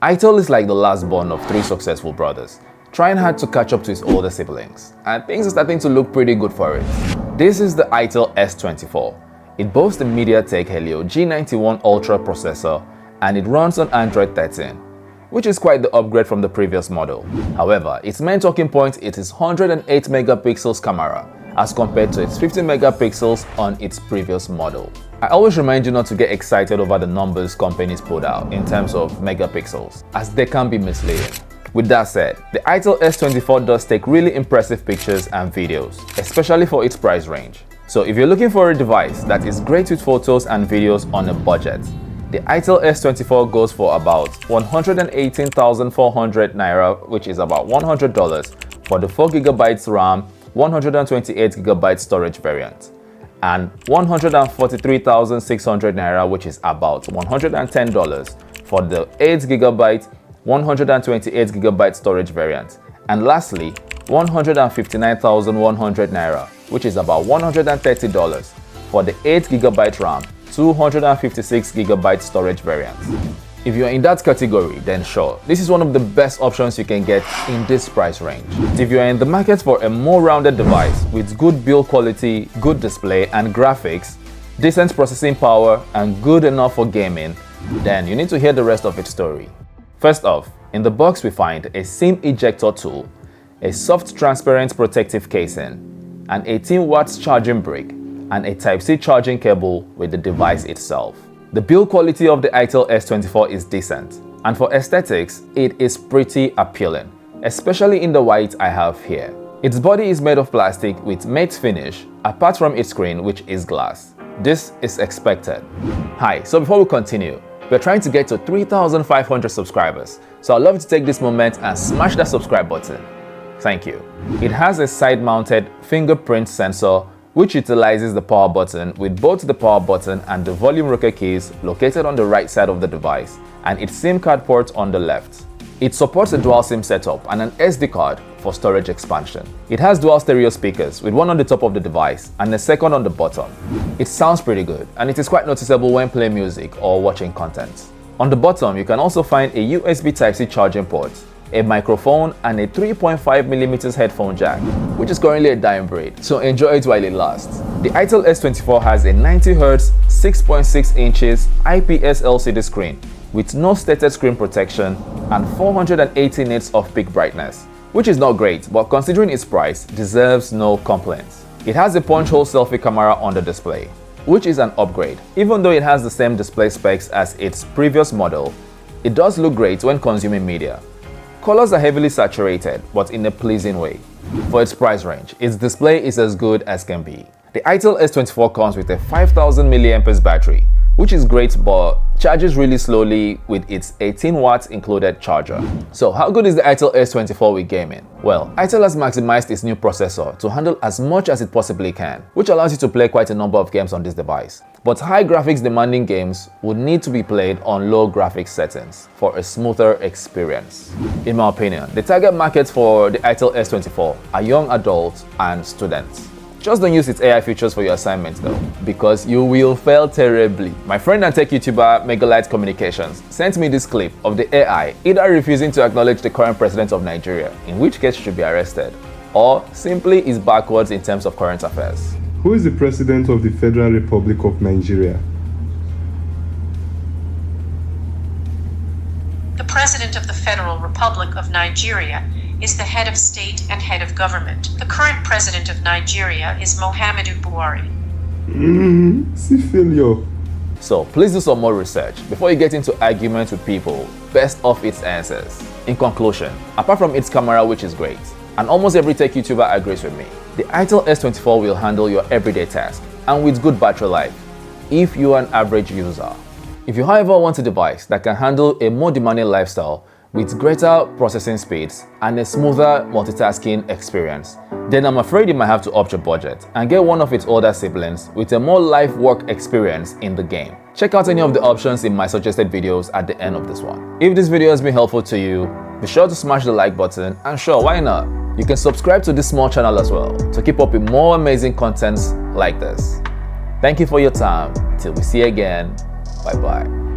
Itel is like the last born of 3 successful brothers, trying hard to catch up to his older siblings, and things are starting to look pretty good for it. This is the Itel S24. It boasts the Mediatek Helio G91 Ultra processor, and it runs on Android 13, which is quite the upgrade from the previous model. However, its main talking point is its 108 megapixels camera, as compared to its 50 megapixels on its previous model. I always remind you not to get excited over the numbers companies put out in terms of megapixels, as they can be misleading. With that said, the Itel S24 does take really impressive pictures and videos, especially for its price range. So if you're looking for a device that is great with photos and videos on a budget, the Itel S24 goes for about 118,400 Naira, which is about $100 for the 4GB RAM, 128GB storage variant, and 143,600 Naira, which is about $110 for the 8GB, 128GB storage variant, and lastly 159,100 Naira, which is about $130 for the 8GB RAM, 256GB storage variant. If you're in that category, then sure, this is one of the best options you can get in this price range. If you're in the market for a more rounded device with good build quality, good display and graphics, decent processing power, and good enough for gaming, then you need to hear the rest of its story. First off, in the box we find a SIM ejector tool, a soft transparent protective casing, an 18 watts charging brick, and a Type-C charging cable with the device itself. The build quality of the Itel S24 is decent, and for aesthetics, it is pretty appealing, especially in the white I have here. Its body is made of plastic with matte finish, apart from its screen, which is glass. This is expected. Hi, so before we continue, we're trying to get to 3,500 subscribers, so I'd love you to take this moment and smash that subscribe button. Thank you. It has a side-mounted fingerprint sensor which utilizes the power button, with both the power button and the volume rocker keys located on the right side of the device, and its SIM card port on the left. It supports a dual SIM setup and an SD card for storage expansion. It has dual stereo speakers, with one on the top of the device and a second on the bottom. It sounds pretty good, and it is quite noticeable when playing music or watching content. On the bottom, you can also find a USB Type-C charging port, a microphone, and a 3.5mm headphone jack, which is currently a dying breed, so enjoy it while it lasts. The Itel S24 has a 90Hz, 6.6 inches IPS LCD screen with no stated screen protection and 480 nits of peak brightness, which is not great, but considering its price, deserves no complaints. It has a punch-hole selfie camera on the display, which is an upgrade. Even though it has the same display specs as its previous model, it does look great when consuming media. Colors are heavily saturated, but in a pleasing way. For its price range, its display is as good as can be. The Itel S24 comes with a 5000 mAh battery, which is great but charges really slowly with its 18 watts included charger. So how good is the Itel S24 with gaming? Well, Itel has maximized its new processor to handle as much as it possibly can, which allows you to play quite a number of games on this device. But high graphics demanding games would need to be played on low graphics settings for a smoother experience. In my opinion, the target market for the Itel S24 are young adults and students. Just don't use its AI features for your assignments though, because you will fail terribly. My friend and tech YouTuber Megalite Communications sent me this clip of the AI either refusing to acknowledge the current president of Nigeria, in which case should be arrested, or simply is backwards in terms of current affairs. Who is the president of the Federal Republic of Nigeria? The president of the Federal Republic of Nigeria is the head of state and head of government. The current president of Nigeria is Muhammadu Buhari. See failure. So please do some more research before you get into arguments with people based off its answers. In conclusion, apart from its camera, which is great, and almost every tech YouTuber agrees with me, the Itel S24 will handle your everyday task and with good battery life if you are an average user. If you however want a device that can handle a more demanding lifestyle with greater processing speeds and a smoother multitasking experience, then I'm afraid you might have to up your budget and get one of its older siblings with a more life work experience in the game. Check out any of the options in my suggested videos at the end of this one. If this video has been helpful to you, be sure to smash the like button, and sure, why not? You can subscribe to this small channel as well to keep up with more amazing contents like this. Thank you for your time. Till we see you again. Bye bye.